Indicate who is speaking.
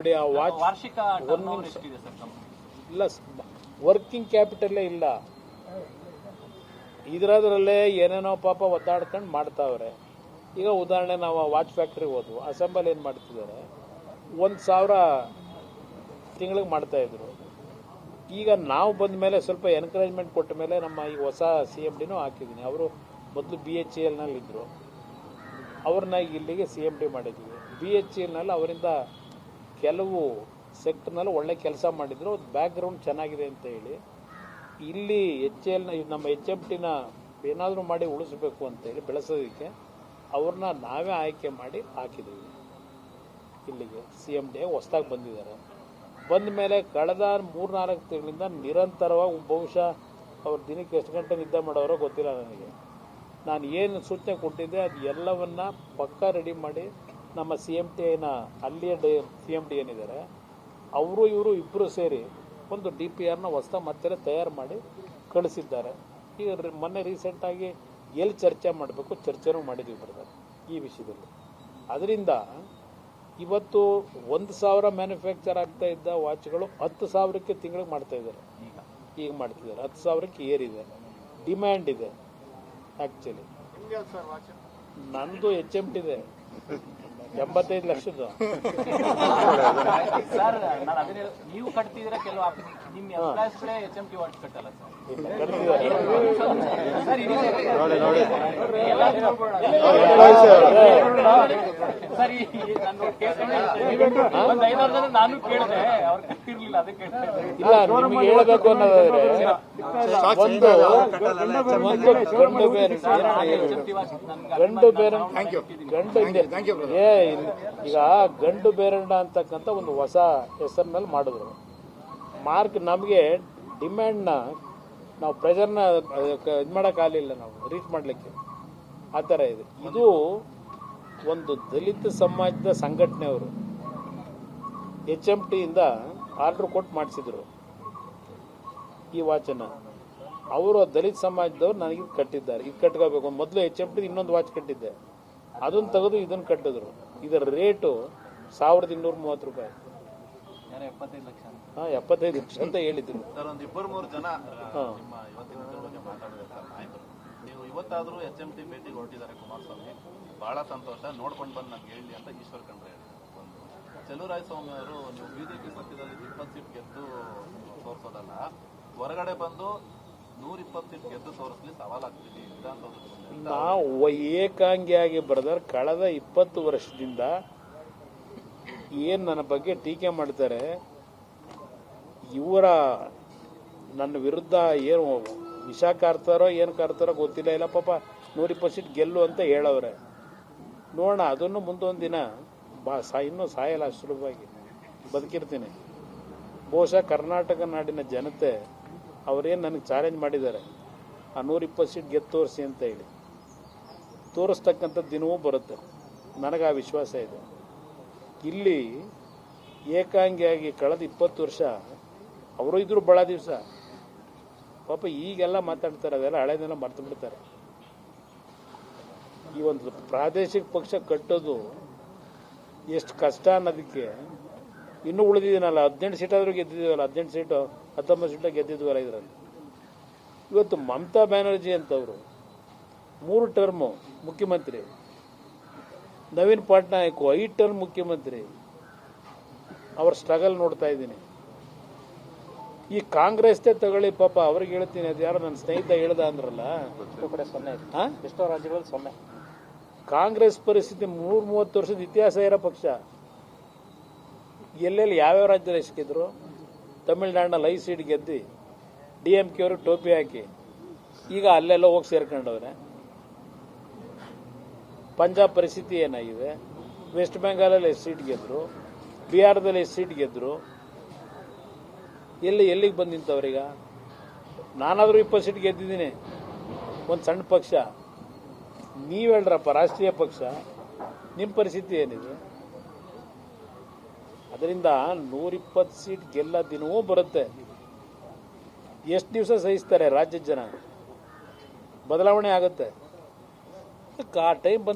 Speaker 1: ನೋಡಿ ಆ ವಾಚ್
Speaker 2: ವಾರ್ಷಿಕ ಟರ್ನ್ಓವರ್ ಎಷ್ಟಿದೆ ಸರ್ ಕಂಪನಿ?
Speaker 1: ಇಲ್ಲ, ವರ್ಕಿಂಗ್ ಕ್ಯಾಪಿಟಲೇ ಇಲ್ಲ. ಇದರಲ್ಲೇ ಏನೇನೋ ಪಾಪ ಒದ್ದಾಡ್ಕೊಂಡು ಮಾಡ್ತಾವ್ರೆ. ಈಗ ಉದಾಹರಣೆ ನಾವು ವಾಚ್ ಫ್ಯಾಕ್ಟ್ರಿಗೆ ಹೋದ್ವು, ಅಸೆಂಬಲ್ ಏನು ಮಾಡ್ತಿದ್ದಾರೆ, 1,000 ತಿಂಗಳಿಗೆ ಮಾಡ್ತಾಯಿದ್ರು. ಈಗ ನಾವು ಬಂದ ಮೇಲೆ ಸ್ವಲ್ಪ ಎನ್ಕರೇಜ್ಮೆಂಟ್ ಕೊಟ್ಟ ಮೇಲೆ ನಮ್ಮ ಈ ಹೊಸ CMDನೂ ಹಾಕಿದ್ದೀನಿ. ಅವರು ಮೊದಲು BHELನಲ್ಲಿ ಇದ್ದರು, ಅವ್ರನ್ನ ಇಲ್ಲಿಗೆ CMD ಮಾಡಿದ್ವಿ. BHELನಲ್ಲಿ ಅವರಿಂದ ಕೆಲವು ಸೆಕ್ಟರ್ನಲ್ಲಿ ಒಳ್ಳೆ ಕೆಲಸ ಮಾಡಿದ್ರು, ಬ್ಯಾಕ್ಗ್ರೌಂಡ್ ಚೆನ್ನಾಗಿದೆ ಅಂತ ಹೇಳಿ ಇಲ್ಲಿ ನಮ್ಮ HMTನ ಏನಾದರೂ ಮಾಡಿ ಉಳಿಸ್ಬೇಕು ಅಂತೇಳಿ ಬೆಳೆಸೋದಕ್ಕೆ ಅವ್ರನ್ನ ನಾವೇ ಆಯ್ಕೆ ಮಾಡಿ ಹಾಕಿದ್ದೀವಿ. ಇಲ್ಲಿಗೆ CMD ಹೊಸದಾಗಿ ಬಂದಿದ್ದಾರೆ. ಬಂದ ಮೇಲೆ ಕಳೆದ 3-4 ತಿಂಗಳಿಂದ ನಿರಂತರವಾಗಿ ಬಹುಶಃ ಅವ್ರು ದಿನಕ್ಕೆ ಎಷ್ಟು ಗಂಟೆ ನಿದ್ದೆ ಮಾಡೋರೋ ಗೊತ್ತಿಲ್ಲ ನನಗೆ. ನಾನು ಏನು ಸೂಚನೆ ಕೊಟ್ಟಿದ್ದೆ ಅದು ಎಲ್ಲವನ್ನ ಪಕ್ಕಾ ರೆಡಿ ಮಾಡಿ ನಮ್ಮ CMTನ ಅಲ್ಲಿಯ CMD ಏನಿದ್ದಾರೆ ಅವರು ಇವರು ಇಬ್ಬರು ಸೇರಿ ಒಂದು DPRನ ಹೊಸದಾಗಿ ಮತ್ತೆ ತಯಾರು ಮಾಡಿ ಕಳಿಸಿದ್ದಾರೆ. ಈಗ ಮೊನ್ನೆ ರೀಸೆಂಟಾಗಿ ಎಲ್ಲಿ ಚರ್ಚೆ ಮಾಡಬೇಕು ಚರ್ಚೆನೂ ಮಾಡಿದ್ದೀವಿ ಬರ್ತಾರೆ ಈ ವಿಷಯದಲ್ಲಿ. ಅದರಿಂದ ಇವತ್ತು 1,000 ಮ್ಯಾನುಫ್ಯಾಕ್ಚರ್ ಆಗ್ತಾ ಇದ್ದ ವಾಚ್ಗಳು 10,000ಕ್ಕೆ ತಿಂಗಳಿಗೆ ಮಾಡ್ತಾ ಇದ್ದಾರೆ. ಈಗ ಮಾಡ್ತಿದ್ದಾರೆ, 10,000ಕ್ಕೆ ಏರಿದೆ, ಡಿಮ್ಯಾಂಡ್ ಇದೆ. ಆ್ಯಕ್ಚುಲಿ ನಂದು HMT ಇದೆ 85 ಲಕ್ಷದ್ದು.
Speaker 2: ಸರ್ ನಾನು ಅದನ್ನೇ ನೀವು ಕಟ್ತಿದ್ರೆ ಕೆಲವು ನಿಮ್ಮ ಎಂಪ್ಲಾಯ್ಸ್ಗಳೇ HMT ವಾಚ್ ಕಟ್ಟಲ್ಲ ಸರ್. ನಾನು ಕೇಳಿದೆ, ಅವ್ರು ಕಟ್ಟಿರ್ಲಿಲ್ಲ, ಅದಕ್ಕೆ
Speaker 1: ಇಲ್ಲ. ನಿಮಗೆ ಹೇಳಬೇಕು ಅನ್ನೋದಾದ್ರೆ ಒಂದು ಈಗ ಗಂಡು ಬೇರಂಡ ಅಂತಕ್ಕಂಥ ಒಂದು ಹೊಸ ಹೆಸರಿನಲ್ಲಿ ಮಾಡಿದ್ರು. ಮಾರ್ಕ್ ನಮಗೆ ಡಿಮ್ಯಾಂಡ್ನ ನಾವು ಪ್ರೆಷರ್ನ ಇದು ಮಾಡೋಕ್ಕಾಗಲಿಲ್ಲ, ನಾವು ರೀಚ್ ಮಾಡಲಿಕ್ಕೆ. ಆ ಥರ ಇದೆ. ಇದು ಒಂದು ದಲಿತ ಸಮಾಜದ ಸಂಘಟನೆಯವರು HMTಯಿಂದ ಆರ್ಡ್ರ್ ಕೊಟ್ಟು ಮಾಡಿಸಿದ್ರು ಈ ವಾಚನ್ನು. ಅವರು ದಲಿತ ಸಮಾಜದವ್ರು ನನಗೆ ಕಟ್ಟಿದ್ದಾರೆ. ಇದು ಕಟ್ಕೋಬೇಕು. ಮೊದಲು HMT ಇನ್ನೊಂದು ವಾಚ್ ಕಟ್ಟಿದ್ದೆ, ಅದನ್ನು ತೆಗೆದು ಇದನ್ನು ಕಟ್ಟಿದ್ರು. ಇದರ ರೇಟು 1,230 ರೂಪಾಯಿ.
Speaker 2: 75 ಲಕ್ಷ.
Speaker 1: 75 ಲಕ್ಷ ಅಂತ ಹೇಳಿದ್ರು.
Speaker 3: ಸರ್, ಒಂದು 2-3 ಜನ ನಿಮ್ಮ ಇವತ್ತಿನ ಬಗ್ಗೆ ಮಾತಾಡಿದ್ದಾರೆ ಸರ್ ನಾಯಕರು. ನೀವು ಇವತ್ತಾದರೂ HMT ಭೇಟಿಗೆ ಹೊರಟಿದ್ದಾರೆ ಕುಮಾರಸ್ವಾಮಿ, ಬಹಳ ಸಂತೋಷ, ನೋಡ್ಕೊಂಡು ಬಂದು ನನಗೆ ಹೇಳಿ ಅಂತ ಈಶ್ವರ್ ಖಂಡ್ರೆ ಹೇಳಿದ್ರು. ಒಂದು ಚೆಲುವರಾಯಸ್ವಾಮಿ ಅವರು, ನೀವು BJP ಸತ್ಯದಲ್ಲಿ 20 ಸೀಟ್ ಗೆದ್ದು ತೋರಿಸೋದಲ್ಲ, ಹೊರಗಡೆ ಬಂದು 120 ಸೀಟ್ ಗೆದ್ದು ತೋರಿಸ್ಲಿ, ಸವಾಲಾಗ್ತೀವಿ ವಿಧಾನಸೌಧದಲ್ಲಿ.
Speaker 1: ನಾವು ಏಕಾಂಗಿಯಾಗಿ ಬರೆದರೆ ಕಳೆದ 20 ವರ್ಷದಿಂದ ಏನು ನನ್ನ ಬಗ್ಗೆ ಟೀಕೆ ಮಾಡ್ತಾರೆ, ಇವರ ನನ್ನ ವಿರುದ್ಧ ಏನು ವಿಷ ಕಾರ್ತಾರೋ ಏನು ಕಾರ್ತಾರೋ ಗೊತ್ತಿಲ್ಲ. ಇಲ್ಲ ಪಾಪ 120 ಸೀಟ್ ಗೆಲ್ಲು ಅಂತ ಹೇಳವ್ರೆ. ನೋಡೋಣ, ಅದನ್ನು ಮುಂದೊಂದು ದಿನ ಇನ್ನೂ ಸಾಯಲ್ಲ, ಅಷ್ಟು ಸುಲಭವಾಗಿ ಬದುಕಿರ್ತೀನಿ. ಬಹುಶಃ ಕರ್ನಾಟಕ ನಾಡಿನ ಜನತೆ ಅವರೇನು ನನಗೆ ಚಾಲೆಂಜ್ ಮಾಡಿದ್ದಾರೆ, ಆ 120 ಸೀಟ್ ಗೆದ್ದು ತೋರಿಸಿ ಅಂತ ಹೇಳಿ, ತೋರಿಸ್ತಕ್ಕಂಥ ದಿನವೂ ಬರುತ್ತೆ. ನನಗೆ ಆ ವಿಶ್ವಾಸ ಇದೆ. ಇಲ್ಲಿ ಏಕಾಂಗಿಯಾಗಿ ಕಳೆದ 20 ವರ್ಷ ಅವರು ಇದ್ರು ಭಾಳ ದಿವಸ. ಪಾಪ ಈಗೆಲ್ಲ ಮಾತಾಡ್ತಾರೆ, ಅದೆಲ್ಲ ಹಳೆದೆಲ್ಲ ಮರ್ತು ಬಿಡ್ತಾರೆ. ಈ ಒಂದು ಪ್ರಾದೇಶಿಕ ಪಕ್ಷ ಕಟ್ಟೋದು ಎಷ್ಟು ಕಷ್ಟ ಅನ್ನೋದಕ್ಕೆ ಇನ್ನೂ ಉಳಿದಿದ್ದೀನಲ್ಲ. 18 ಸೀಟಾದರೂ ಗೆದ್ದಿದ್ದೀವಲ್ಲ, 18 ಸೀಟು 19 ಸೀಟು ಗೆದ್ದಿದ್ವಲ್ಲ ಇದರಲ್ಲಿ. ಇವತ್ತು ಮಮತಾ ಬ್ಯಾನರ್ಜಿ ಅಂತವರು 3 ಟರ್ಮು ಮುಖ್ಯಮಂತ್ರಿ, ನವೀನ್ ಪಟ್ನಾಯಕ್ 5 ಟರ್ಮ್ ಮುಖ್ಯಮಂತ್ರಿ. ಅವ್ರ ಸ್ಟ್ರಗಲ್ ನೋಡ್ತಾ ಇದ್ದೀನಿ. ಈ ಕಾಂಗ್ರೆಸ್ದೇ ತಗೊಳ್ಳಿ, ಪಾಪ ಅವ್ರಿಗೆ ಹೇಳ್ತೀನಿ, ಅದು ಯಾರೋ ನನ್ನ ಸ್ನೇಹಿತ ಹೇಳ್ದ ಅಂದ್ರಲ್ಲ,
Speaker 2: ಎಷ್ಟೋ ರಾಜ್ಯಗಳಲ್ಲಿ 0.
Speaker 1: ಕಾಂಗ್ರೆಸ್ ಪರಿಸ್ಥಿತಿ 30 ವರ್ಷದ ಇತಿಹಾಸ ಇರೋ ಪಕ್ಷ. ಎಲ್ಲೆಲ್ಲಿ ಯಾವ್ಯಾವ ರಾಜ್ಯದಲ್ಲಿ ಎಸ್ಕಿದ್ರು, ತಮಿಳ್ನಾಡಿನಲ್ಲಿ 5 ಸೀಟ್ ಗೆದ್ದು DMK ಅವ್ರಿಗೆ ಟೋಪಿ ಹಾಕಿ ಈಗ ಅಲ್ಲೆಲ್ಲ ಹೋಗಿ ಸೇರ್ಕೊಂಡವ್ರೆ. ಪಂಜಾಬ್ ಪರಿಸ್ಥಿತಿ ಏನಾಗಿದೆ, ವೆಸ್ಟ್ ಬೆಂಗಾಲಲ್ಲಿ 8 ಸೀಟ್ ಗೆದ್ರು, ಬಿಹಾರದಲ್ಲಿ 8 ಸೀಟ್ ಗೆದ್ರು. ಎಲ್ಲಿಗೆ ಬಂದು ನಿಂತವ್ರೀಗ? ನಾನಾದರೂ 20 ಸೀಟ್ ಗೆದ್ದಿದ್ದೀನಿ, ಒಂದು ಸಣ್ಣ ಪಕ್ಷ. ನೀವು ಹೇಳ್ರಪ್ಪ, ರಾಷ್ಟ್ರೀಯ ಪಕ್ಷ, ನಿಮ್ಮ ಪರಿಸ್ಥಿತಿ ಏನಿದೆ? ಅದರಿಂದ 120 ಸೀಟ್ ಗೆಲ್ಲ ದಿನವೂ ಬರುತ್ತೆ. ಎಷ್ಟು ದಿವಸ ಸಹಿಸ್ತಾರೆ ರಾಜ್ಯದ ಜನ? ಬದಲಾವಣೆ ಆಗುತ್ತೆ. ಆ ಟೈಮ್ ಬಂದ